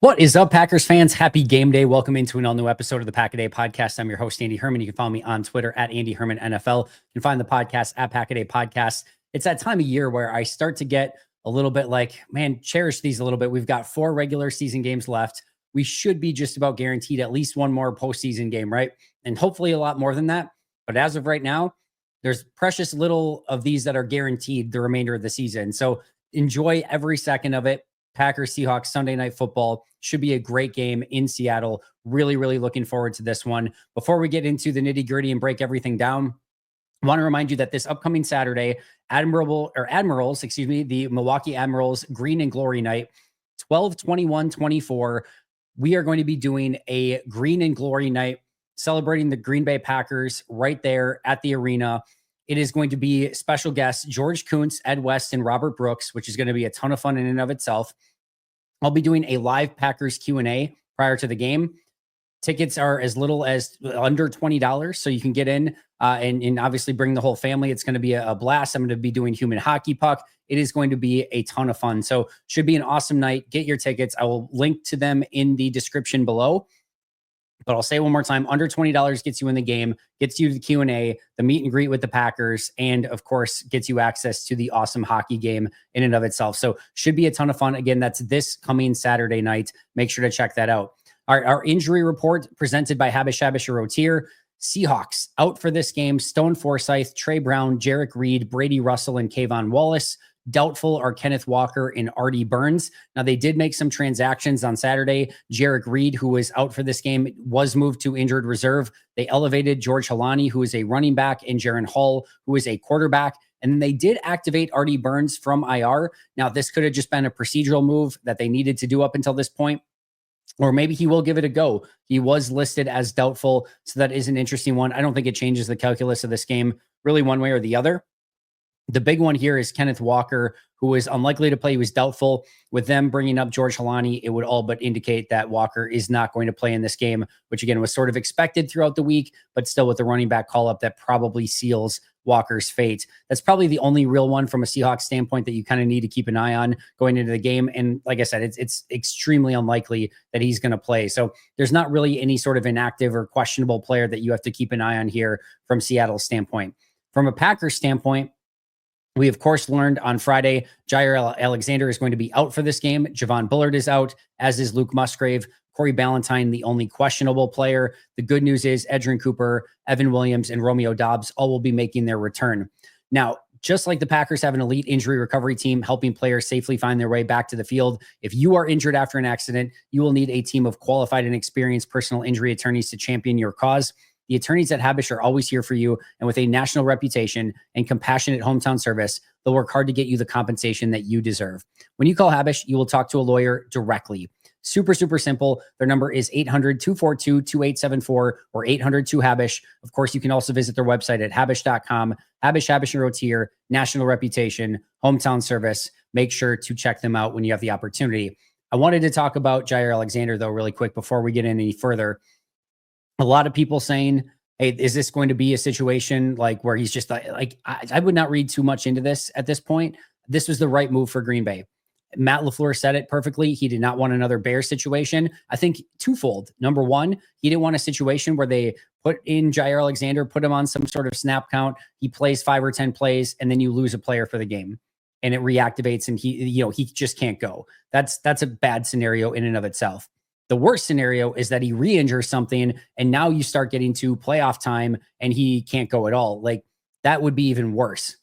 What is up, Packers fans? Happy game day. Welcome into an all-new episode of the Pack-A-Day podcast. I'm your host, Andy Herman. You can follow me on Twitter at Andy Herman NFL. You can find the podcast at Pack-A-Day Podcast. It's that time of year where I start to get a little bit like, man, cherish these a little bit. We've got 4 regular season games left. We should be just about guaranteed at least one more postseason game, right? And hopefully a lot more than that. But as of right now, there's precious little of these that are guaranteed the remainder of the season. So enjoy every second of it. Packers Seahawks Sunday Night Football should be a great game in Seattle. Really, really looking forward to this one. Before we get into the nitty gritty and break everything down, I want to remind you that this upcoming Saturday, Admirals, the Milwaukee Admirals Green and Glory Night, 12/21/24. We are going to be doing a Green and Glory Night celebrating the Green Bay Packers right there at the arena. It is going to be special guests, George Kuntz, Ed West, and Robert Brooks, which is going to be a ton of fun in and of itself. I'll be doing a live Packers Q&A prior to the game. Tickets are as little as under $20, so you can get in and obviously bring the whole family. It's going to be a blast. I'm going to be doing human hockey puck. It is going to be a ton of fun. So should be an awesome night. Get your tickets. I will link to them in the description below. But I'll say one more time, under $20 gets you in the game, gets you to the Q&A, the meet and greet with the Packers, and of course, gets you access to the awesome hockey game in and of itself. So should be a ton of fun. Again, that's this coming Saturday night. Make sure to check that out. Our injury report presented by Habish Rotier. Seahawks out for this game. Stone Forsythe, Trey Brown, Jarek Reed, Brady Russell, and Kayvon Wallace. Doubtful are Kenneth Walker and Artie Burns. Now, they did make some transactions on Saturday. Jarek Reed, who was out for this game, was moved to injured reserve. They elevated George Halani, who is a running back, and Jaron Hall, who is a quarterback. And then they did activate Artie Burns from IR. Now, this could have just been a procedural move that they needed to do up until this point. Or maybe he will give it a go. He was listed as doubtful, so that is an interesting one. I don't think it changes the calculus of this game really one way or the other. The big one here is Kenneth Walker, who is unlikely to play. He was doubtful. With them bringing up George Halani, it would all but indicate that Walker is not going to play in this game, which again was sort of expected throughout the week, but still with the running back call-up that probably seals Walker's fate. That's probably the only real one from a Seahawks standpoint that you kind of need to keep an eye on going into the game. And like I said, it's extremely unlikely that he's going to play. So there's not really any sort of inactive or questionable player that you have to keep an eye on here from Seattle's standpoint. From a Packers standpoint, we, of course, learned on Friday, Jair Alexander is going to be out for this game. Javon Bullard is out, as is Luke Musgrave. Corey Ballantyne, the only questionable player. The good news is Edgerrin Cooper, Evan Williams, and Romeo Doubs all will be making their return. Now, just like the Packers have an elite injury recovery team helping players safely find their way back to the field, if you are injured after an accident, you will need a team of qualified and experienced personal injury attorneys to champion your cause. The attorneys at Habish are always here for you, and with a national reputation and compassionate hometown service, they'll work hard to get you the compensation that you deserve. When you call Habish, you will talk to a lawyer directly. Super, super simple. Their number is 800-242-2874 or 800-2HABISH. Of course, you can also visit their website at habish.com. Habish and Rotier, national reputation, hometown service. Make sure to check them out when you have the opportunity. I wanted to talk about Jair Alexander, though, really quick before we get in any further. A lot of people saying, hey, is this going to be a situation like where he's just like I would not read too much into this at this point. This was the right move for Green Bay. Matt LaFleur said it perfectly. He did not want another Bears situation. I think twofold. Number one, he didn't want a situation where they put in Jair Alexander, put him on some sort of snap count. He plays 5 or 10 plays, and then you lose a player for the game and it reactivates and he just can't go. That's a bad scenario in and of itself. The worst scenario is that he re-injures something and now you start getting to playoff time and he can't go at all. Like that would be even worse.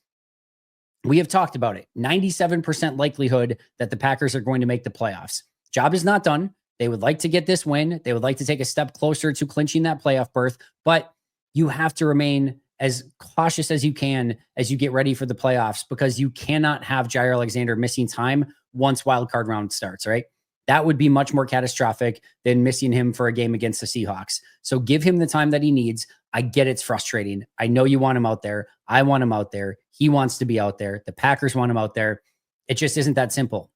We have talked about it. 97% likelihood that the Packers are going to make the playoffs. Job is not done. They would like to get this win. They would like to take a step closer to clinching that playoff berth, but you have to remain as cautious as you can as you get ready for the playoffs because you cannot have Jair Alexander missing time once wildcard round starts, right? That would be much more catastrophic than missing him for a game against the Seahawks. So give him the time that he needs. I get it's frustrating. I know you want him out there. I want him out there. He wants to be out there. The Packers want him out there. It just isn't that simple.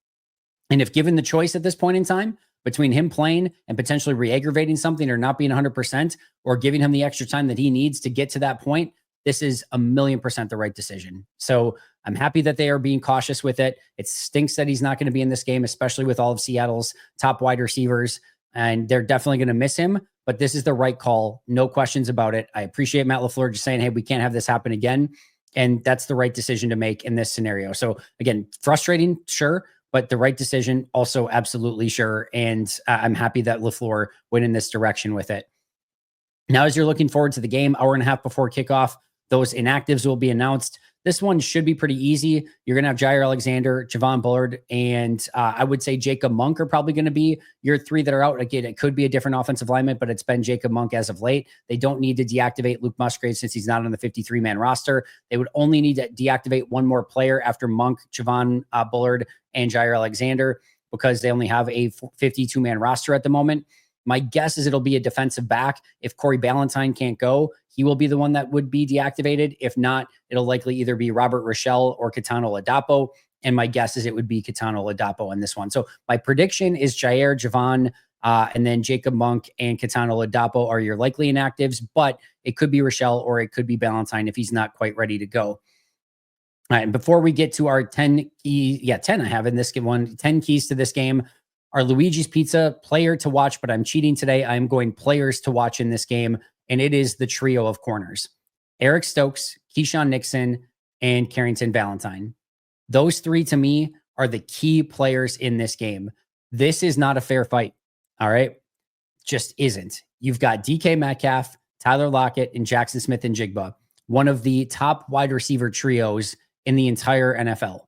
And if given the choice at this point in time between him playing and potentially re-aggravating something or not being 100% or giving him the extra time that he needs to get to that point, this is 1,000,000% the right decision. So I'm happy that they are being cautious with it. It stinks that he's not going to be in this game, especially with all of Seattle's top wide receivers, and they're definitely going to miss him. But this is the right call. No questions about it. I appreciate Matt LaFleur just saying, hey, we can't have this happen again. And that's the right decision to make in this scenario. So again, frustrating, sure, but the right decision also absolutely sure. And I'm happy that LaFleur went in this direction with it. Now, as you're looking forward to the game, hour and a half before kickoff, those inactives will be announced. This one should be pretty easy. You're going to have Jair Alexander, Javon Bullard, and I would say Jacob Monk are probably going to be your three that are out. Again, it could be a different offensive lineman, but it's been Jacob Monk as of late. They don't need to deactivate Luke Musgrave since he's not on the 53-man roster. They would only need to deactivate one more player after Monk, Javon Bullard, and Jair Alexander because they only have a 52-man roster at the moment. My guess is it'll be a defensive back. If Corey Ballantyne can't go, he will be the one that would be deactivated. If not, it'll likely either be Robert Rochelle or Kitano Ladapo. And my guess is it would be Kitano Ladapo in this one. So my prediction is Jair, Javon, and then Jacob Monk and Kitano Ladapo are your likely inactives, but it could be Rochelle or it could be Ballantyne if he's not quite ready to go. All right, and before we get to our 10 I have in this one, 10 keys to this game. Our Luigi's Pizza player to watch, but I'm cheating today. I'm going players to watch in this game, and it is the trio of corners. Eric Stokes, Keyshawn Nixon, and Carrington Valentine. Those three, to me, are the key players in this game. This is not a fair fight, all right? Just isn't. You've got DK Metcalf, Tyler Lockett, and Jackson Smith-Njigba, one of the top wide receiver trios in the entire NFL.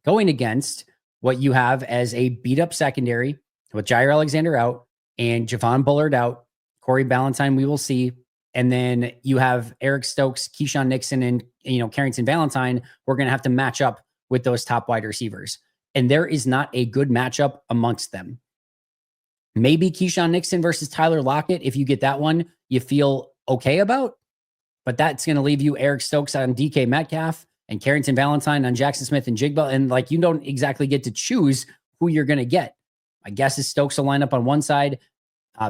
Going against what you have as a beat-up secondary with Jair Alexander out and Javon Bullard out, Corey Ballantyne we will see, and then you have Eric Stokes, Keyshawn Nixon, and Carrington Valentine. We're going to have to match up with those top wide receivers, and there is not a good matchup amongst them. Maybe Keyshawn Nixon versus Tyler Lockett, if you get that one, you feel okay about, but that's going to leave you Eric Stokes on DK Metcalf and Carrington Valentine on Jackson Smith-Njigba. And you don't exactly get to choose who you're going to get. My guess is Stokes will line up on one side,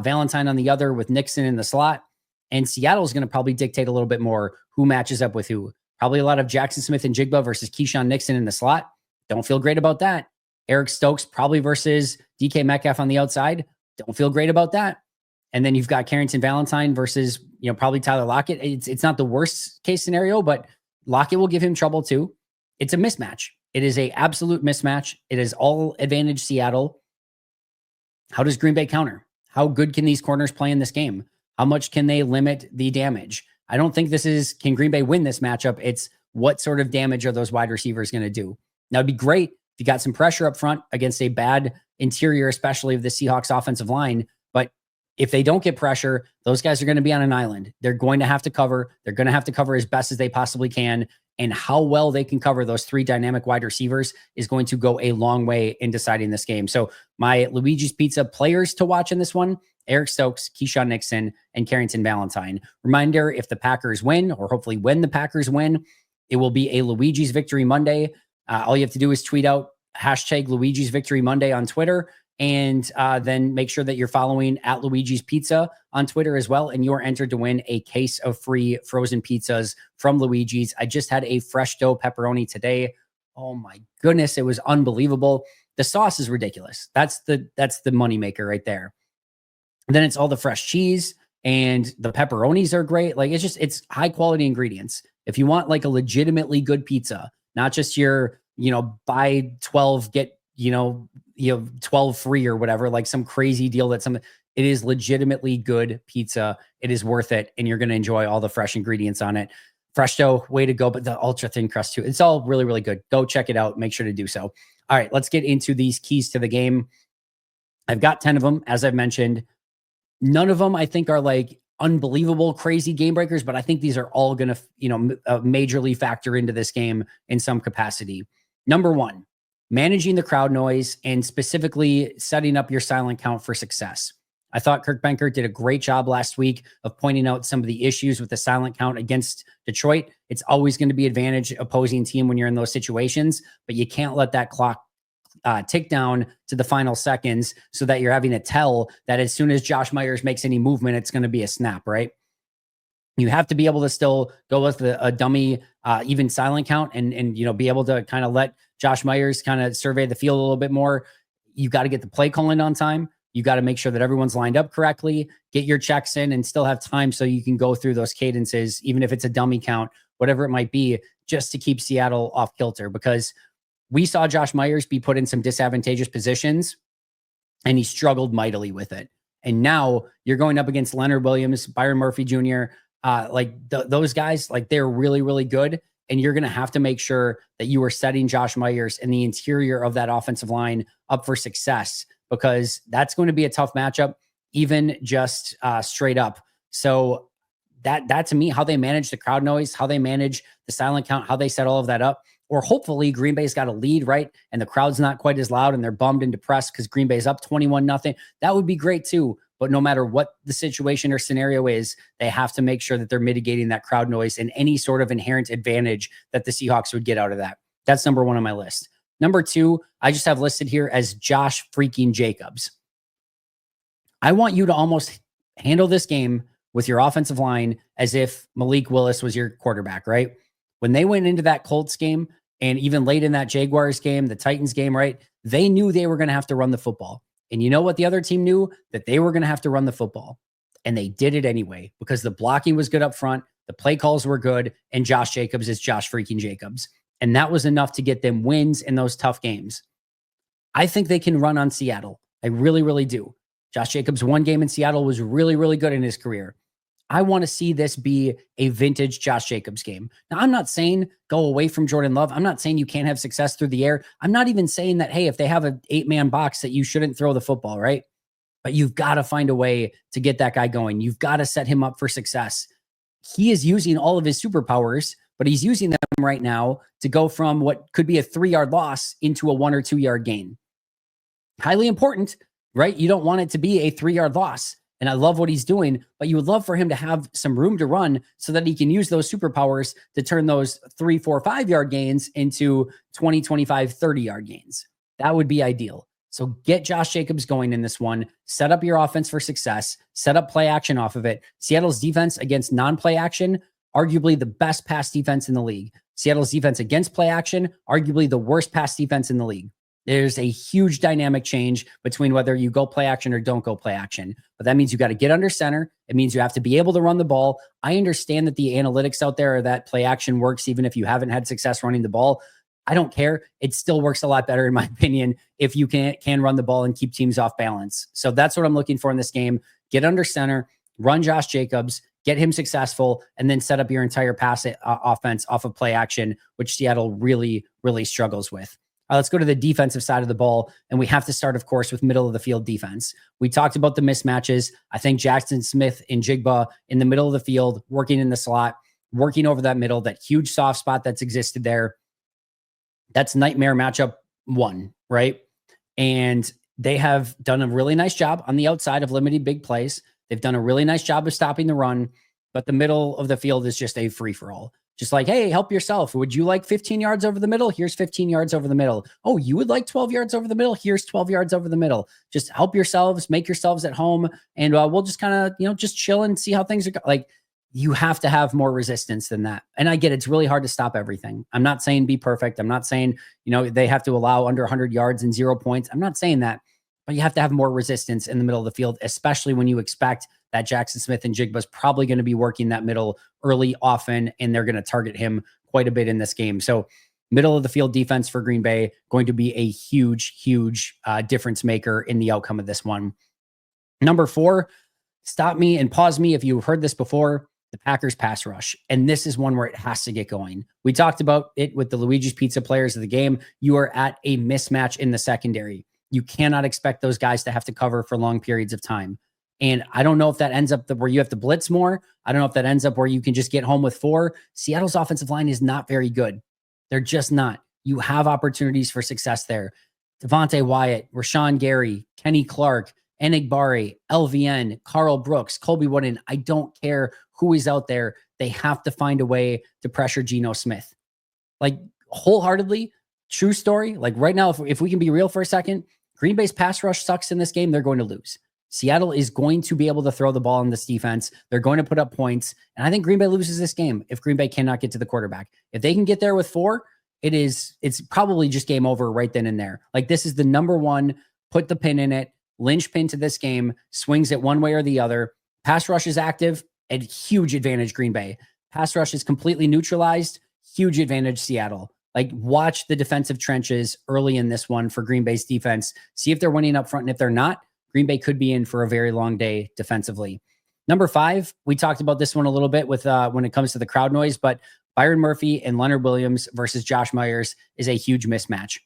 Valentine on the other with Nixon in the slot. And Seattle's going to probably dictate a little bit more who matches up with who. Probably a lot of Jackson Smith-Njigba versus Keyshawn Nixon in the slot. Don't feel great about that. Eric Stokes probably versus DK Metcalf on the outside. Don't feel great about that. And then you've got Carrington Valentine versus, probably Tyler Lockett. It's not the worst case scenario, but Lockett will give him trouble too. It's a mismatch. It is an absolute mismatch. It is all advantage Seattle. How does Green Bay counter? How good can these corners play in this game? How much can they limit the damage? I don't think can Green Bay win this matchup? It's what sort of damage are those wide receivers going to do? Now, it'd be great if you got some pressure up front against a bad interior, especially of the Seahawks offensive line. But if they don't get pressure, those guys are going to be on an island. They're going to have to cover. They're going to have to cover as best as they possibly can. And how well they can cover those three dynamic wide receivers is going to go a long way in deciding this game. So my Luigi's Pizza players to watch in this one, Eric Stokes, Keyshawn Nixon, and Carrington Valentine. Reminder, if the Packers win, or hopefully when the Packers win, it will be a Luigi's Victory Monday. All you have to do is tweet out hashtag Luigi's Victory Monday on Twitter. And then make sure that you're following at Luigi's Pizza on Twitter as well. And you're entered to win a case of free frozen pizzas from Luigi's. I just had a fresh dough pepperoni today. Oh my goodness. It was unbelievable. The sauce is ridiculous. That's the moneymaker right there. And then it's all the fresh cheese and the pepperonis are great. It's high quality ingredients. If you want a legitimately good pizza, not just your, buy 12, get, 12 free or whatever, some crazy deal it is legitimately good pizza. It is worth it. And you're going to enjoy all the fresh ingredients on it. Fresh dough, way to go. But the ultra thin crust too. It's all really, really good. Go check it out. Make sure to do so. All right, let's get into these keys to the game. I've got 10 of them, as I've mentioned. None of them I think are unbelievable, crazy game breakers, but I think these are all going to, majorly factor into this game in some capacity. Number one, managing the crowd noise and specifically setting up your silent count for success. I thought Kirk Benkert did a great job last week of pointing out some of the issues with the silent count against Detroit. It's always going to be advantage opposing team when you're in those situations, but you can't let that clock tick down to the final seconds so that you're having to tell that as soon as Josh Myers makes any movement, it's going to be a snap, right? You have to be able to still go with a dummy, even silent count and be able to kind of let Josh Myers kind of survey the field a little bit more. You got to get the play calling on time. You got to make sure that everyone's lined up correctly, get your checks in, and still have time so you can go through those cadences, even if it's a dummy count, whatever it might be, just to keep Seattle off kilter. Because we saw Josh Myers be put in some disadvantageous positions, and he struggled mightily with it. And now you're going up against Leonard Williams, Byron Murphy Jr., those guys, like, they're really, really good. And you're going to have to make sure that you are setting Josh Myers and the interior of that offensive line up for success, because that's going to be a tough matchup, even just straight up. So that to me, how they manage the crowd noise, how they manage the silent count, how they set all of that up, or hopefully Green Bay's got a lead, right? And the crowd's not quite as loud and they're bummed and depressed because Green Bay's up 21-0. That would be great too. But no matter what the situation or scenario is, they have to make sure that they're mitigating that crowd noise and any sort of inherent advantage that the Seahawks would get out of that. That's number one on my list. Number two, I just have listed here as Josh freaking Jacobs. I want you to almost handle this game with your offensive line as if Malik Willis was your quarterback, right? When they went into that Colts game and even late in that Jaguars game, the Titans game, right? They knew they were going to have to run the football. And you know what the other team knew? That they were going to have to run the football. And they did it anyway because the blocking was good up front, the play calls were good, and Josh Jacobs is Josh freaking Jacobs. And that was enough to get them wins in those tough games. I think they can run on Seattle. I really, really do. Josh Jacobs' one game in Seattle was really, really good in his career. I want to see this be a vintage Josh Jacobs game. Now, I'm not saying go away from Jordan Love. I'm not saying you can't have success through the air. I'm not even saying that, hey, if they have an 8-man box that you shouldn't throw the football, right? But you've got to find a way to get that guy going. You've got to set him up for success. He is using all of his superpowers, but he's using them right now to go from what could be a 3-yard loss into a 1 or 2 yard gain. Highly important, right? You don't want it to be a 3-yard loss. And I love what he's doing, but you would love for him to have some room to run so that he can use those superpowers to turn those 3, 4, 5 yard gains into 20, 25, 30 yard gains. That would be ideal. So get Josh Jacobs going in this one, set up your offense for success, set up play action off of it. Seattle's defense against non-play action, arguably the best pass defense in the league. Seattle's defense against play action, arguably the worst pass defense in the league. There's a huge dynamic change between whether you go play action or don't go play action. But that means you got to get under center. It means you have to be able to run the ball. I understand that the analytics out there are that play action works even if you haven't had success running the ball. I don't care. It still works a lot better, in my opinion, if you can run the ball and keep teams off balance. So that's what I'm looking for in this game. Get under center, run Josh Jacobs, get him successful, and then set up your entire pass offense off of play action, which Seattle really, really struggles with. Let's go to the defensive side of the ball. And we have to start, of course, with middle of the field defense. We talked about the mismatches. I think Jackson Smith and Jigba in the middle of the field, working in the slot, working over that middle, that huge soft spot that's existed there. That's nightmare matchup 1, right? And they have done a really nice job on the outside of limiting big plays. They've done a really nice job of stopping the run, but the middle of the field is just a free-for-all. Just like, hey, help yourself. Would you like 15 yards over the middle? Here's 15 yards over the middle. Oh, you would like 12 yards over the middle? Here's 12 yards over the middle. Just help yourselves, make yourselves at home, and we'll just kind of, just chill and see how things are going. Like, you have to have more resistance than that. And I get it's really hard to stop everything. I'm not saying be perfect. I'm not saying, they have to allow under 100 yards and 0 points. I'm not saying that. But you have to have more resistance in the middle of the field, especially when you expect that Jackson Smith and Jigba is probably going to be working that middle early, often, and they're going to target him quite a bit in this game. So middle of the field defense for Green Bay going to be a huge, huge difference maker in the outcome of this one. Number 4, stop me and pause me if you've heard this before, the Packers pass rush. And this is one where it has to get going. We talked about it with the Luigi's Pizza players of the game. You are at a mismatch in the secondary. You cannot expect those guys to have to cover for long periods of time. And I don't know if that ends up where you have to blitz more. I don't know if that ends up where you can just get home with 4. Seattle's offensive line is not very good. They're just not. You have opportunities for success there. Devontae Wyatt, Rashawn Gary, Kenny Clark, Enigbare, LVN, Carl Brooks, Colby Wooden. I don't care who is out there. They have to find a way to pressure Geno Smith. Like, wholeheartedly, true story. Like, right now, if we can be real for a second, Green Bay's pass rush sucks in this game. They're going to lose. Seattle is going to be able to throw the ball in this defense. They're going to put up points. And I think Green Bay loses this game if Green Bay cannot get to the quarterback. If they can get there with 4, it's probably just game over right then and there. Like, this is the number one, put the pin in it, linchpin to this game, swings it one way or the other. Pass rush is active, a huge advantage Green Bay. Pass rush is completely neutralized, huge advantage Seattle. Like, watch the defensive trenches early in this one for Green Bay's defense. See if they're winning up front. And if they're not, Green Bay could be in for a very long day defensively. Number 5, we talked about this one a little bit with when it comes to the crowd noise, but Byron Murphy and Leonard Williams versus Josh Myers is a huge mismatch.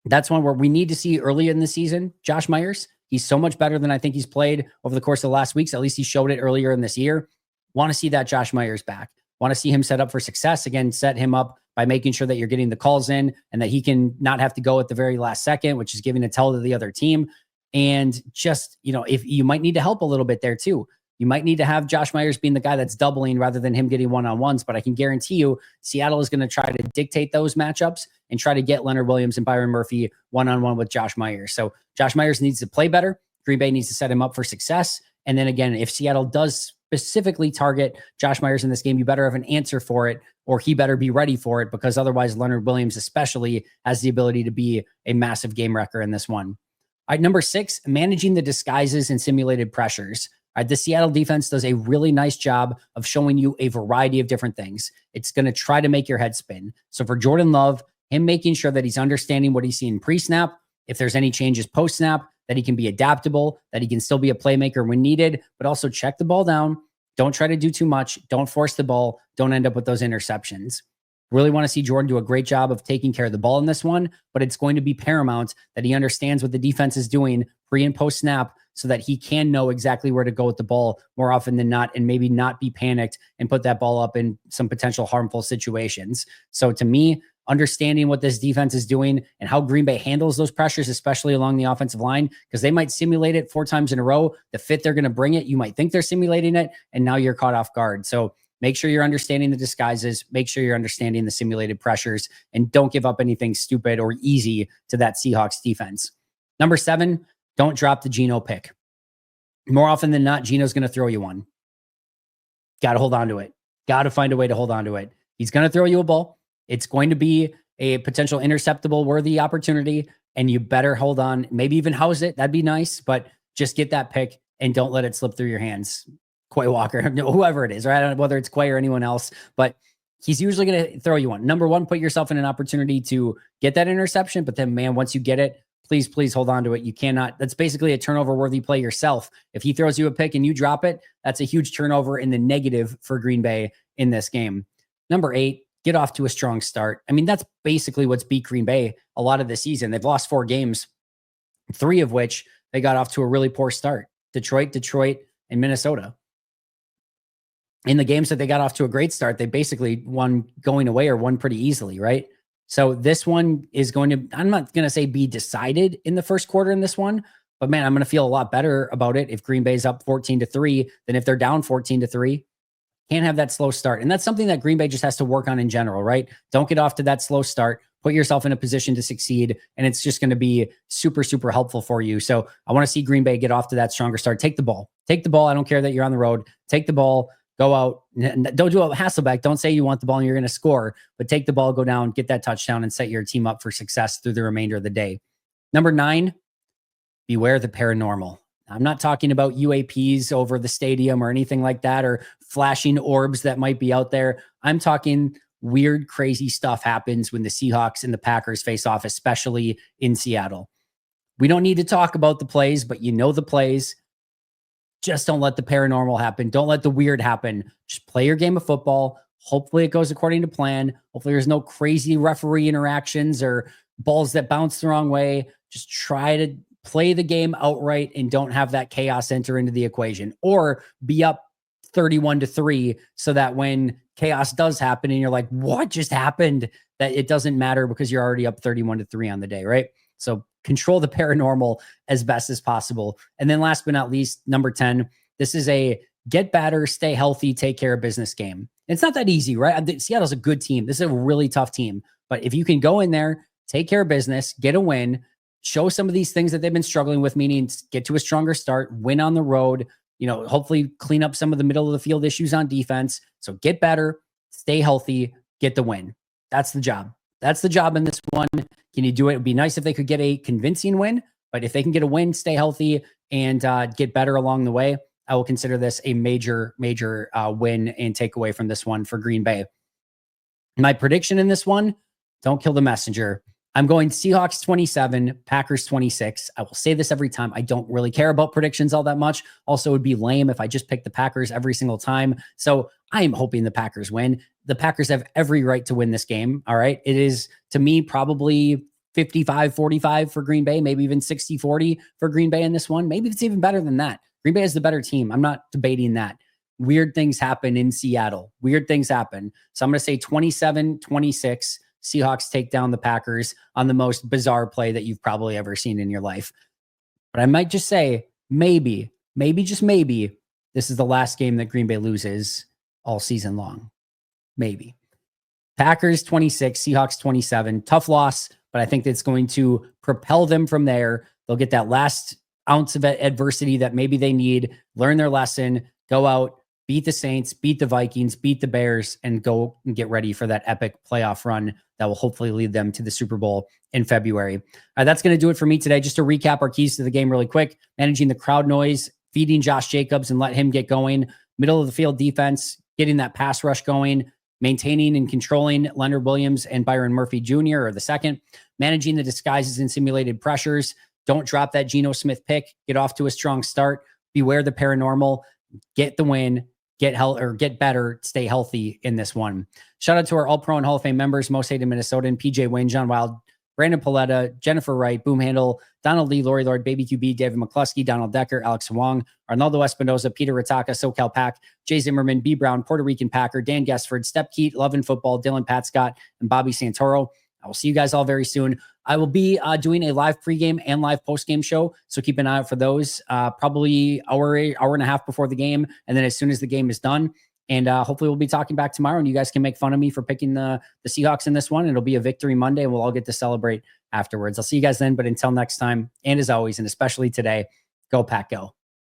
That's one where we need to see early in the season, Josh Myers. He's so much better than I think he's played over the course of the last weeks. At least he showed it earlier in this year. Want to see that Josh Myers back. Want to see him set up for success. Again, set him up by making sure that you're getting the calls in and that he can not have to go at the very last second, which is giving a tell to the other team. And just, if you might need to help a little bit there too. You might need to have Josh Myers being the guy that's doubling rather than him getting one-on-ones. But I can guarantee you Seattle is going to try to dictate those matchups and try to get Leonard Williams and Byron Murphy one-on-one with Josh Myers. So Josh Myers needs to play better. Green Bay needs to set him up for success. And then again, if Seattle does specifically target Josh Myers in this game, you better have an answer for it, or he better be ready for it, because otherwise Leonard Williams especially has the ability to be a massive game wrecker in this one. All right, number 6, managing the disguises and simulated pressures. All right, the Seattle defense does a really nice job of showing you a variety of different things. It's going to try to make your head spin. So for Jordan Love, him making sure that he's understanding what he's seeing pre-snap, if there's any changes post-snap, that he can be adaptable, that he can still be a playmaker when needed, but also check the ball down. Don't try to do too much. Don't force the ball. Don't end up with those interceptions. Really want to see Jordan do a great job of taking care of the ball in this one, but it's going to be paramount that he understands what the defense is doing pre and post snap so that he can know exactly where to go with the ball more often than not, and maybe not be panicked and put that ball up in some potential harmful situations. So to me, understanding what this defense is doing and how Green Bay handles those pressures, especially along the offensive line, because they might simulate it 4 times in a row. The fit they're going to bring it, you might think they're simulating it, and now you're caught off guard. So make sure you're understanding the disguises, make sure you're understanding the simulated pressures, and don't give up anything stupid or easy to that Seahawks defense. Number 7, don't drop the Geno pick. More often than not, Geno's going to throw you one. Got to hold on to it. Got to find a way to hold on to it. He's going to throw you a ball. It's going to be a potential interceptable worthy opportunity, and you better hold on, maybe even house it. That'd be nice, but just get that pick and don't let it slip through your hands. Quay Walker, whoever it is, right? I don't know whether it's Quay or anyone else, but he's usually going to throw you one. Number 1, put yourself in an opportunity to get that interception, but then, man, once you get it, please hold on to it. You cannot, that's basically a turnover worthy play yourself. If he throws you a pick and you drop it, that's a huge turnover in the negative for Green Bay in this game. Number 8, get off to a strong start. I mean, that's basically what's beat Green Bay a lot of the season. They've lost 4 games, 3 of which they got off to a really poor start. Detroit, and Minnesota. In the games that they got off to a great start, they basically won going away or won pretty easily, right? So this one is going to, I'm not going to say be decided in the first quarter in this one, but man, I'm going to feel a lot better about it if Green Bay's up 14-3 than if they're down 14-3. Can't have that slow start. And that's something that Green Bay just has to work on in general, right? Don't get off to that slow start. Put yourself in a position to succeed, and it's just going to be super, super helpful for you. So I want to see Green Bay get off to that stronger start. Take the ball. Take the ball. I don't care that you're on the road. Take the ball. Go out. Don't do a Hasselbeck. Don't say you want the ball and you're going to score, but take the ball, go down, get that touchdown, and set your team up for success through the remainder of the day. Number 9, beware the paranormal. I'm not talking about UAPs over the stadium or anything like that, or flashing orbs that might be out there. I'm talking weird, crazy stuff happens when the Seahawks and the Packers face off, especially in Seattle. We don't need to talk about the plays, but you know the plays. Just don't let the paranormal happen. Don't let the weird happen. Just play your game of football. Hopefully it goes according to plan. Hopefully there's no crazy referee interactions or balls that bounce the wrong way. Just try to play the game outright and don't have that chaos enter into the equation, or be up 31-3 so that when chaos does happen and you're like, what just happened? That it doesn't matter because you're already up 31-3 on the day, right? So control the paranormal as best as possible. And then last but not least, number 10, this is a get better, stay healthy, take care of business game. It's not that easy, right? Seattle's a good team. This is a really tough team. But if you can go in there, take care of business, get a win, show some of these things that they've been struggling with, meaning get to a stronger start, win on the road, hopefully clean up some of the middle of the field issues on defense. So get better, stay healthy, get the win. That's the job. That's the job in this one. Can you do it? It would be nice if they could get a convincing win, but if they can get a win, stay healthy, and get better along the way, I will consider this a major, major win and takeaway from this one for Green Bay. My prediction in this one, don't kill the messenger. I'm going Seahawks 27, Packers 26. I will say this every time. I don't really care about predictions all that much. Also, it would be lame if I just picked the Packers every single time. So I am hoping the Packers win. The Packers have every right to win this game. All right. It is, to me, probably 55-45 for Green Bay, maybe even 60-40 for Green Bay in this one. Maybe it's even better than that. Green Bay is the better team. I'm not debating that. Weird things happen in Seattle. Weird things happen. So I'm going to say 27-26. Seahawks take down the Packers on the most bizarre play that you've probably ever seen in your life. But I might just say, maybe, just maybe, this is the last game that Green Bay loses all season long. Maybe. Packers 26, Seahawks 27. Tough loss, but I think that's going to propel them from there. They'll get that last ounce of adversity that maybe they need, learn their lesson, go out, beat the Saints, beat the Vikings, beat the Bears, and go and get ready for that epic playoff run that will hopefully lead them to the Super Bowl in February. That's going to do it for me today. Just to recap our keys to the game really quick: managing the crowd noise, feeding Josh Jacobs and let him get going, middle of the field defense, getting that pass rush going, maintaining and controlling Leonard Williams and Byron Murphy Jr. or the second, managing the disguises and simulated pressures. Don't drop that Geno Smith pick. Get off to a strong start. Beware the paranormal. Get the win. Get better, stay healthy in this one. Shout out to our All-Pro and Hall of Fame members: Most Hated Minnesotan, PJ Wayne, John Wild, Brandon Paletta, Jennifer Wright, Boom Handle, Donald Lee, Lori Lord, Baby QB, David McCluskey, Donald Decker, Alex Wong, Arnaldo Espinoza, Peter Ritaka, SoCal Pack, Jay Zimmerman, B Brown, Puerto Rican Packer, Dan Guestford, Step Keat, Love and Football, Dylan Pat Scott, and Bobby Santoro. I will see you guys all very soon. I will be doing a live pregame and live postgame show, so keep an eye out for those. Probably hour and a half before the game, and then as soon as the game is done. And hopefully we'll be talking back tomorrow, and you guys can make fun of me for picking the Seahawks in this one. It'll be a victory Monday, and we'll all get to celebrate afterwards. I'll see you guys then, but until next time, and as always, and especially today, go Pack Go.